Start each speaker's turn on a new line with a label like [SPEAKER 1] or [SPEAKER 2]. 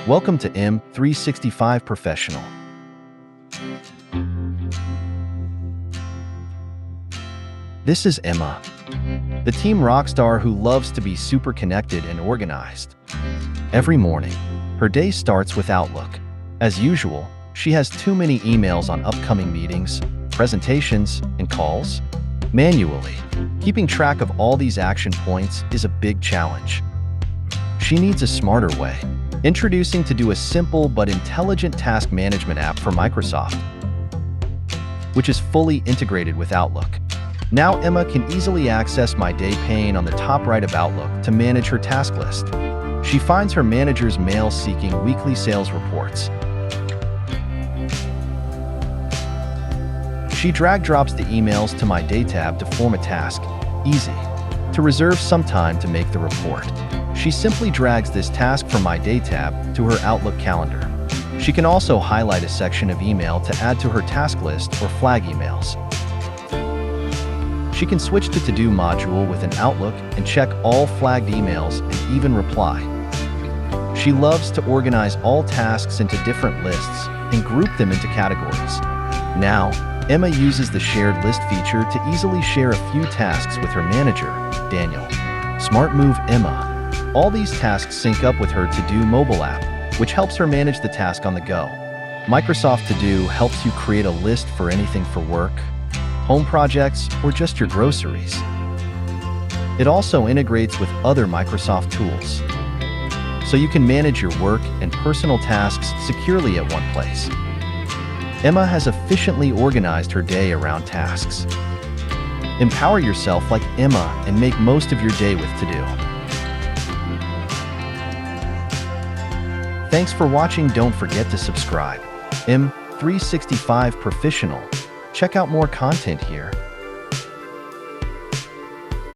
[SPEAKER 1] Welcome to M365 Professional. This is Emma, the team rockstar who loves to be super connected and organized. Every morning, her day starts with Outlook. As usual, she has too many emails on upcoming meetings, presentations, and calls. Manually, keeping track of all these action points is a big challenge. She needs a smarter way. Introducing To-Do, a simple but intelligent task management app for Microsoft, which is fully integrated with Outlook. Now Emma can easily access My Day pane on the top right of Outlook to manage her task list. She finds her manager's mail seeking weekly sales reports. She drag-drops the emails to My Day tab to form a task. Easy. To reserve some time to make the report, she simply drags this task from My Day tab to her Outlook calendar. She can also highlight a section of email to add to her task list or flag emails. She can switch to To-Do module within Outlook and check all flagged emails and even reply. She loves to organize all tasks into different lists and group them into categories. Now, Emma uses the shared list feature to easily share a few tasks with her manager, Daniel. Smart move, Emma. All these tasks sync up with her To-Do mobile app, which helps her manage the task on the go. Microsoft To-Do helps you create a list for anything for work, home projects, or just your groceries. It also integrates with other Microsoft tools, so you can manage your work and personal tasks securely at one place. Emma has efficiently organized her day around tasks. Empower yourself like Emma and make most of your day with To-Do. Thanks for watching. Don't forget to subscribe. M365 Professional. Check out more content here.